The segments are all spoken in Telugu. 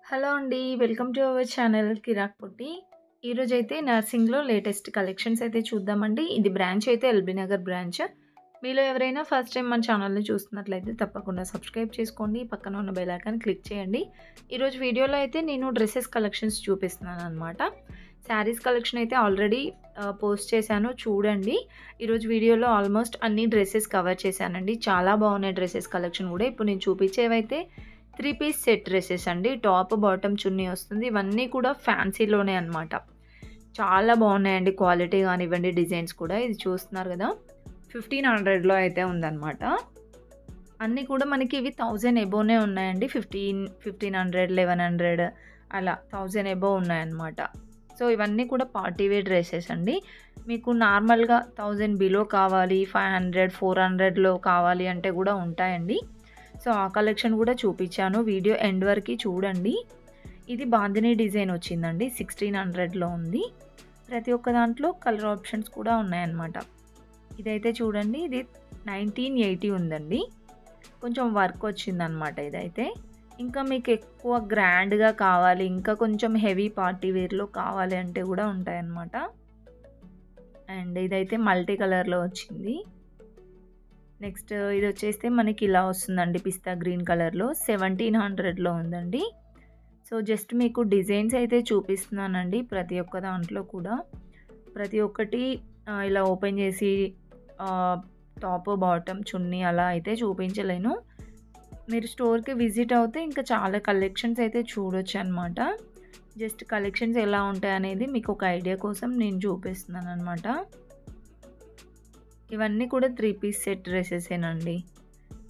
హలో అండి. వెల్కమ్ టు అవర్ ఛానల్ కిరాక్ పొట్టి. ఈరోజైతే నర్సింగ్‌లో లేటెస్ట్ కలెక్షన్స్ అయితే చూద్దామండి. ఇది బ్రాంచ్ అయితే ఎల్బీ నగర్ బ్రాంచ్. మీలో ఎవరైనా ఫస్ట్ టైమ్ మన ఛానల్‌ని చూస్తున్నట్లయితే తప్పకుండా సబ్స్క్రైబ్ చేసుకోండి. పక్కన ఉన్న బెల్ ఐకాన్ క్లిక్ చేయండి. ఈరోజు వీడియోలో అయితే నేను డ్రెసెస్ కలెక్షన్స్ చూపిస్తున్నాననమాట. శారీస్ కలెక్షన్ అయితే ఆల్రెడీ పోస్ట్ చేశాను చూడండి. ఈరోజు వీడియోలో ఆల్మోస్ట్ అన్ని డ్రెసెస్ కవర్ చేశానండి. చాలా బాగున్నాయి డ్రెసెస్ కలెక్షన్ కూడా. ఇప్పుడు నేను చూపించేవైతే 3 పీస్ సెట్ డ్రెసెస్ అండి. టాప్, బాటమ్, చున్నీ వస్తుంది. ఇవన్నీ కూడా ఫ్యాన్సీలోనే అనమాట. చాలా బాగున్నాయండి. క్వాలిటీ కానివ్వండి, డిజైన్స్ కూడా. ఇది చూస్తున్నారు కదా, 1500లో అయితే ఉందన్నమాట. అన్నీ కూడా మనకి ఇవి 1000 ఎబోనే ఉన్నాయండి. 1500, 1100 అలా 1000 ఎబో ఉన్నాయన్నమాట. సో ఇవన్నీ కూడా పార్టీ వేర్ డ్రెసెస్ అండి. మీకు నార్మల్గా 1000 బిలో కావాలి, 500, 400లో కావాలి అంటే కూడా ఉంటాయండి. సో ఆ కలెక్షన్ కూడా చూపించాను. వీడియో ఎండ్ వరకు చూడండి. ఇది బాందిని డిజైన్ వచ్చిందండి. 1600లో ఉంది. ప్రతి ఒక్క దాంట్లో కలర్ ఆప్షన్స్ కూడా ఉన్నాయన్నమాట. ఇదైతే చూడండి, ఇది 1980 ఉందండి. కొంచెం వర్క్ వచ్చిందనమాట ఇదైతే. ఇంకా మీకు ఎక్కువ గ్రాండ్గా కావాలి, ఇంకా కొంచెం హెవీ పార్టీ వేర్లో కావాలి అంటే కూడా ఉంటాయన్నమాట. అండ్ ఇదైతే మల్టీ కలర్లో వచ్చింది. నెక్స్ట్ ఇది వచ్చేస్తే మనకి ఇలా వస్తుందండి, పిస్తా గ్రీన్ కలర్లో. 1700లో ఉందండి. సో జస్ట్ మీకు డిజైన్స్ అయితే చూపిస్తున్నానండి. ప్రతి ఒక్క దాంట్లో కూడా ప్రతి ఒక్కటి ఇలా ఓపెన్ చేసి టాప్, బాటమ్, చున్నీ అలా అయితే చూపించలేను. మీరు స్టోర్కి విజిట్ అవుతే ఇంకా చాలా కలెక్షన్స్ అయితే చూడొచ్చు అనమాట. జస్ట్ కలెక్షన్స్ ఎలా ఉంటాయి అనేది మీకు ఒక ఐడియా కోసం నేను చూపిస్తున్నాను అనమాట. ఇవన్నీ కూడా 3 పీస్ సెట్ డ్రెసెసేనండి.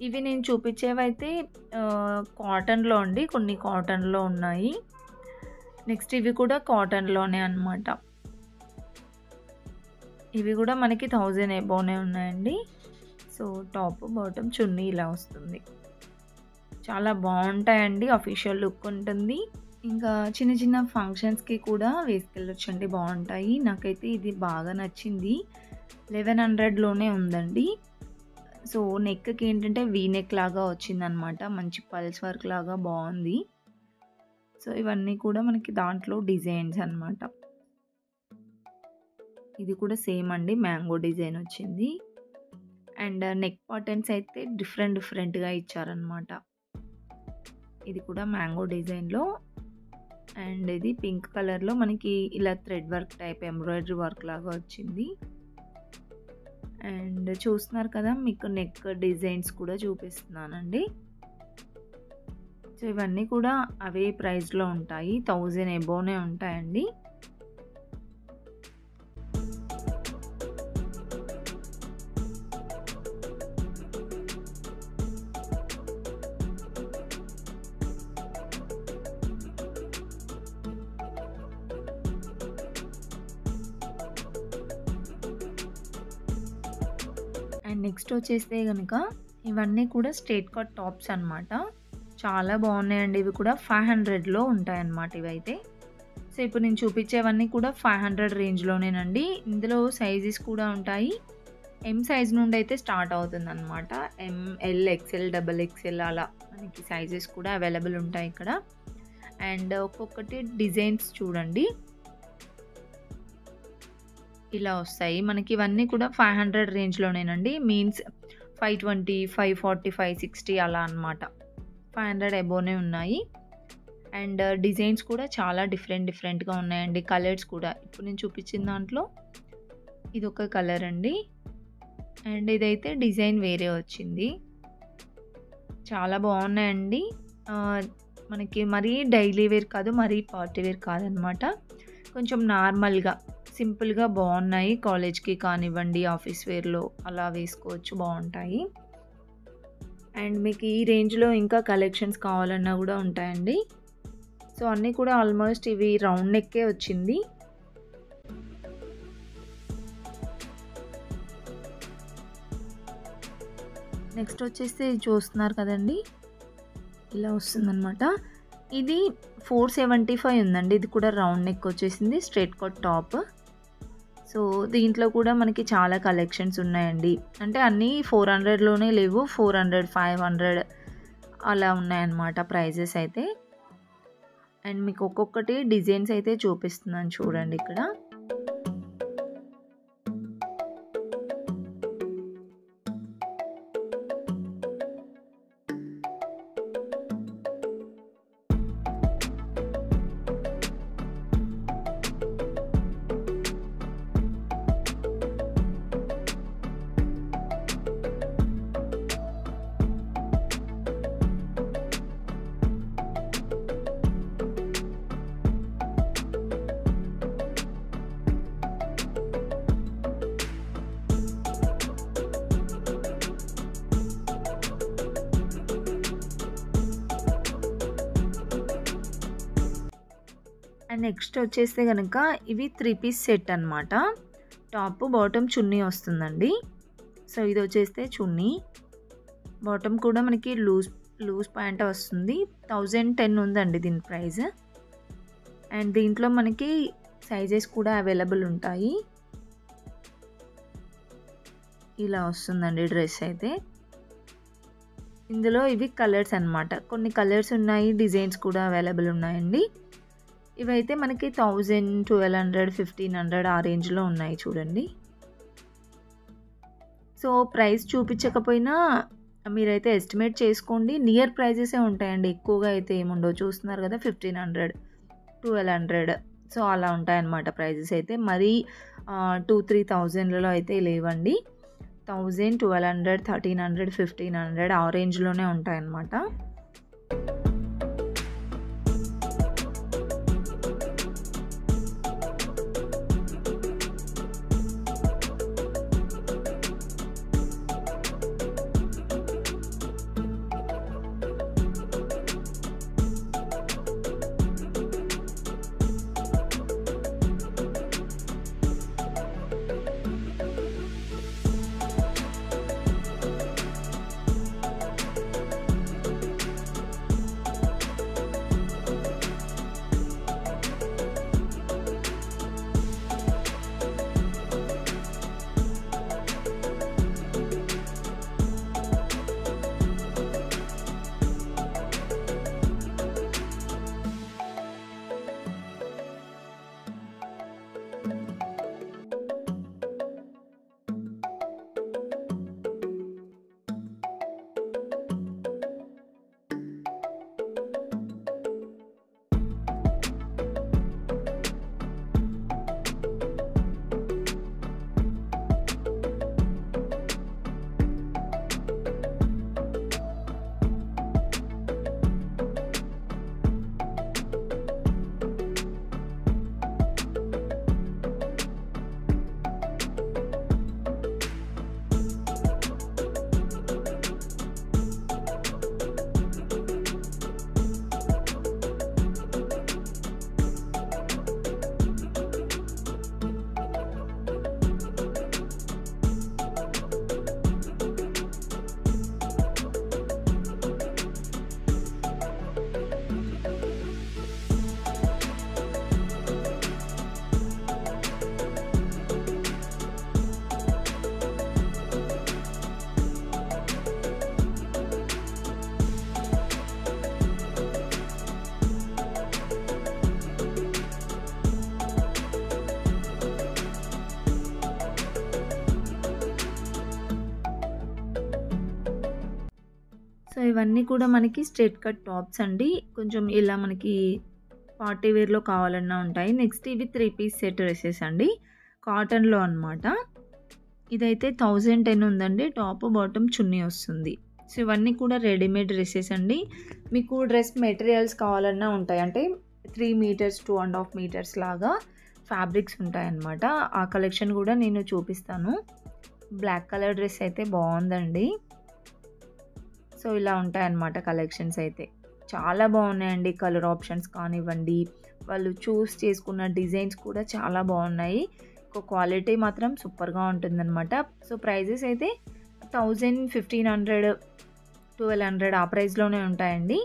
ఇవి నేను చూపించేవైతే కాటన్లో అండి. కొన్ని కాటన్లో ఉన్నాయి. నెక్స్ట్ ఇవి కూడా కాటన్లోనే అనమాట. ఇవి కూడా మనకి 1000 ఎబోనే ఉన్నాయండి. సో టాప్, బాటమ్, చున్నీ ఇలా వస్తుంది. చాలా బాగుంటాయండి. అఫీషియల్ లుక్ ఉంటుంది. ఇంకా చిన్న చిన్న ఫంక్షన్స్కి కూడా వేసుకెళ్ళొచ్చండి, బాగుంటాయి. నాకైతే ఇది బాగా నచ్చింది. 1100లోనే ఉందండి. సో నెక్కి ఏంటంటే వీ నెక్ లాగా వచ్చిందనమాట. మంచి పల్స్ వర్క్ లాగా బాగుంది. సో ఇవన్నీ కూడా మనకి దాంట్లో డిజైన్స్ అనమాట. ఇది కూడా సేమ్ అండి, మ్యాంగో డిజైన్ వచ్చింది. అండ్ నెక్ పార్టన్స్ అయితే డిఫరెంట్గా ఇచ్చారనమాట. ఇది కూడా మ్యాంగో డిజైన్లో. అండ్ ఇది పింక్ కలర్లో మనకి ఇలా thread work type embroidery work లాగా వచ్చింది. అండ్ చూస్తున్నారు కదా, మీకు నెక్ డిజైన్స్ కూడా చూపిస్తున్నానండి. సో ఇవన్నీ కూడా అవే ప్రైస్లో ఉంటాయి. 1000 ఎబోనే ఉంటాయండి. అండ్ నెక్స్ట్ వచ్చేస్తే కనుక ఇవన్నీ కూడా స్ట్రేట్ కట్ టాప్స్ అనమాట. చాలా బాగున్నాయండి. ఇవి కూడా 500లో ఉంటాయన్నమాట ఇవైతే. సో ఇప్పుడు నేను చూపించేవన్నీ కూడా 500 రేంజ్లోనేనండి. ఇందులో సైజెస్ కూడా ఉంటాయి. ఎం సైజ్ నుండి అయితే స్టార్ట్ అవుతుందన్నమాట. ఎంఎల్, ఎక్స్ఎల్, XXL అలా మనకి సైజెస్ కూడా అవైలబుల్ ఉంటాయి ఇక్కడ. అండ్ ఒక్కొక్కటి డిజైన్స్ చూడండి ఇలా వస్తాయి మనకి. ఇవన్నీ కూడా 500 రేంజ్లోనేనండి. మీన్స్ 520, 540, 560 అలా అనమాట. 500 ఎబోనే ఉన్నాయి. అండ్ డిజైన్స్ కూడా చాలా డిఫరెంట్గా ఉన్నాయండి. కలర్స్ కూడా ఇప్పుడు నేను చూపించిన దాంట్లో ఇది ఒక కలర్ అండి. అండ్ ఇదైతే డిజైన్ వేరే వచ్చింది. చాలా బాగున్నాయండి. మనకి మరీ డైలీ వేర్ కాదు, మరీ పార్టీ వేర్ కాదనమాట. కొంచెం నార్మల్గా సింపుల్గా బాగున్నాయి. కాలేజ్కి కానివ్వండి, ఆఫీస్ వేర్లో అలా వేసుకోవచ్చు, బాగుంటాయి. అండ్ మీకు ఈ రేంజ్లో ఇంకా కలెక్షన్స్ కావాలన్నా కూడా ఉంటాయండి. సో అన్నీ కూడా ఆల్మోస్ట్ ఇవి రౌండ్ నెక్కే వచ్చింది. నెక్స్ట్ వచ్చేసి చూస్తున్నారు కదండి, ఇలా వస్తుందన్నమాట. ఇది 475 ఉందండి. ఇది కూడా రౌండ్ నెక్ వచ్చేసింది, స్ట్రైట్ కట్ టాప్. సో దీంట్లో కూడా మనకి చాలా కలెక్షన్స్ ఉన్నాయండి. అంటే అన్నీ 400లోనే లేవు, 400, 500 అలా ఉన్నాయన్నమాట ప్రైజెస్ అయితే. అండ్ మీకు ఒక్కొక్కటి డిజైన్స్ అయితే చూపిస్తున్నాను చూడండి ఇక్కడ. అండ్ నెక్స్ట్ వచ్చేస్తే కనుక ఇవి 3 పీస్ సెట్ అనమాట. టాప్ బాటమ్ చున్నీ వస్తుందండి. సో ఇది వచ్చేస్తే చున్నీ, బాటమ్ కూడా మనకి లూజ్ ప్యాంట్ వస్తుంది. 1010 ఉందండి దీని ప్రైస్. అండ్ దీంట్లో మనకి సైజెస్ కూడా అవైలబుల్ ఉంటాయి. ఇలా వస్తుందండి డ్రెస్ అయితే. ఇందులో ఇవి కలర్స్ అనమాట, కొన్ని కలర్స్ ఉన్నాయి, డిజైన్స్ కూడా అవైలబుల్ ఉన్నాయండి. ఇవైతే మనకి 1000, 1200, 1500 ఆ రేంజ్లో ఉన్నాయి చూడండి. సో ప్రైస్ చూపించకపోయినా మీరైతే ఎస్టిమేట్ చేసుకోండి. నియర్ ప్రైజెసే ఉంటాయండి, ఎక్కువగా అయితే ఏముండవు. చూస్తున్నారు కదా 1500, 1200 సో అలా ఉంటాయన్నమాట ప్రైజెస్ అయితే. మరీ 2-3,000లలో అయితే లేవండి. 1000, 1200, 1300, 1500 ఆ రేంజ్లోనే ఉంటాయన్నమాట. సో ఇవన్నీ కూడా మనకి స్ట్రెయిట్ కట్ టాప్స్ అండి. కొంచెం ఇలా మనకి పార్టీ వేర్‌లో కావాలన్నా ఉంటాయి. నెక్స్ట్ ఇవి 3 పీస్ సెట్ డ్రెసెస్ అండి. కాటన్‌లో అనమాట. ఇదైతే 1010 ఉందండి. టాప్, బాటమ్, చున్నీ వస్తుంది. సో ఇవన్నీ కూడా రెడీమేడ్ డ్రెసెస్ అండి. మీకు డ్రెస్ మెటీరియల్స్ కావాలన్నా ఉంటాయి. అంటే 3 మీటర్స్, 2.5 మీటర్స్ లాగా ఫ్యాబ్రిక్స్ ఉంటాయన్నమాట. ఆ కలెక్షన్ కూడా నేను చూపిస్తాను. బ్లాక్ కలర్ డ్రెస్ అయితే బాగుందండి. సో ఇలా ఉంటాయన్నమాట కలెక్షన్స్ అయితే. చాలా బాగున్నాయండి. కలర్ ఆప్షన్స్ కానివ్వండి, వాళ్ళు చూస్ చేసుకున్న డిజైన్స్ కూడా చాలా బాగున్నాయి. క్వాలిటీ మాత్రం సూపర్గా ఉంటుందన్నమాట. సో ప్రైజెస్ అయితే 1000, 1500, 1200 ఆ ప్రైస్లోనే ఉంటాయండి.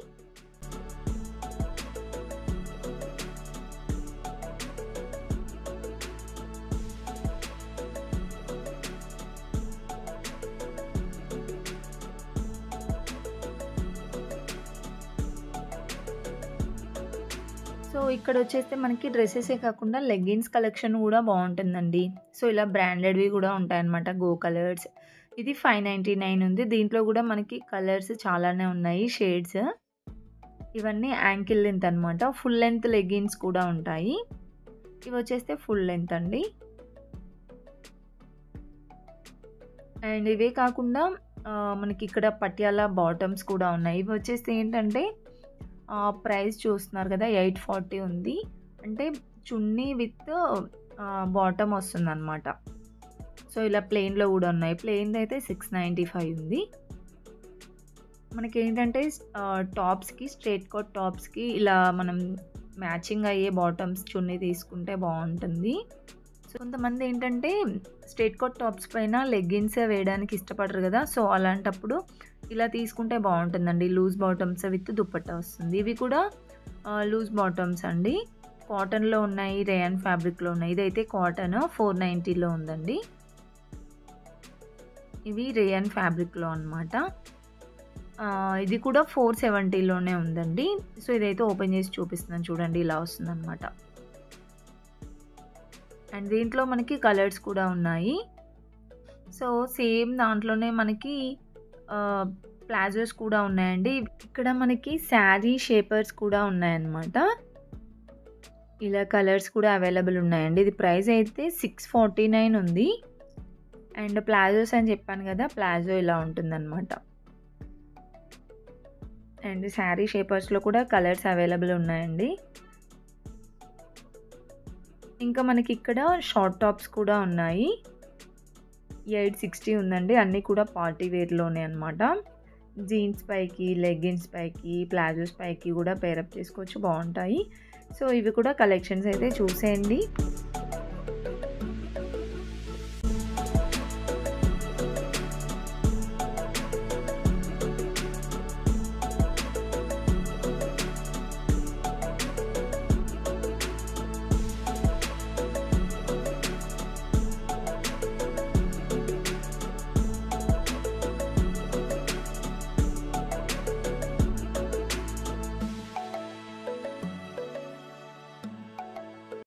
సో ఇక్కడొచ్చేస్తే మనకి డ్రెసెసే కాకుండా లెగ్గిన్స్ కలెక్షన్ గూడా బావుంటుందండి. సో ఇలా బ్రాండెడ్‌వి గూడా ఉంటాయన్నమాట. Go colours. ఇది 599 ఉంది. దీంట్లో గూడా మనకి కలర్స్ చాలానే ఉన్నాయి షేడ్స్. ఇవన్నీ యాంకిల్ లెంత్ అనమాట. ఫుల్ లెంత్ లెగ్గిన్స్ కూడా ఉంటాయి. ఇవొచ్చేస్తే ఫుల్ లెంత్ అండి. అండ్ ఇవే కాకుండా మనకిక్కడ పటియాలా బాటమ్స్ కూడా ఉన్నాయి. ఇవొచ్చేసి ఏంటంటే ప్రైస్ చూస్తున్నారు కదా! 840 ఉంది. అంటే చున్నీ విత్ బాటమ్ వస్తుందనమాట. సో ఇలా ప్లెయిన్‌లో గూడా ఉన్నాయి. ప్లెయిన్‌దయితే 695 ఉంది. మనకేంటంటే టాప్స్‌కి స్ట్రెయిట్ కట్ టాప్స్‌కి ఇలా మనం మ్యాచింగ్ అయ్యే బాటమ్స్ చున్నీ తీసుకుంటే బావుంటుంది. సో కొంతమంది ఏంటంటే స్ట్రెయిట్ కట్ టాప్స్ పైన లెగ్గిన్సే వేయడానికి ఇష్టపడరు గదా! సో అలాంటప్పుడు ఇలా తీసుకుంటే బావుంటుందండి. లూజ్ బాటమ్స్ విత్ దుపట్టా వస్తుంది. ఇవి కూడా లూజ్ బాటమ్స్ అండి. కాటన్‌లో ఉన్నాయి. రేయాన్ ఫ్యాబ్రిక్‌లో ఉన్నాయి. ఇదైతే కాటన్ 490లో ఉందండి. ఇవి రేయాన్ ఫ్యాబ్రిక్‌లో అనమాట. ఇది కూడా 470లోనే ఉందండి. సో ఇదైతే ఓపెన్ చేసి చూపిస్తున్నాను చూడండి. ఇలా వస్తుందనమాట. అండ్ దీంట్లో మనకి కలర్స్ కూడా ఉన్నాయి. సో సేమ్ దాంట్లోనే మనకి ప్లాజోస్ కూడా ఉన్నాయండి. ఇక్కడ మనకి శారీ షేపర్స్ కూడా ఉన్నాయన్నమాట. ఇలా కలర్స్ కూడా అవైలబుల్ ఉన్నాయండి. ఇది ప్రైస్ అయితే 649 ఉంది. అండ్ ప్లాజోస్ అని చెప్పాను కదా! ప్లాజో ఇలా ఉంటుందన్నమాట. అండ్ శారీ షేపర్స్‌లో కూడా కలర్స్ అవైలబుల్ ఉన్నాయండి. ఇంకా మనకి ఇక్కడ షార్ట్ టాప్స్ కూడా ఉన్నాయి. 860 ఉందండి. అన్నీ కూడా పార్టీ వేర్‌లోనే అనమాట. జీన్స్ పైకి, లెగ్గిన్స్ పైకి, ప్లాజోస్ పైకి కూడా పేరప్ చేసుకోవచ్చు. బావుంటాయి. సో ఇవి కూడా కలెక్షన్స్ అయితే చూసేయండి.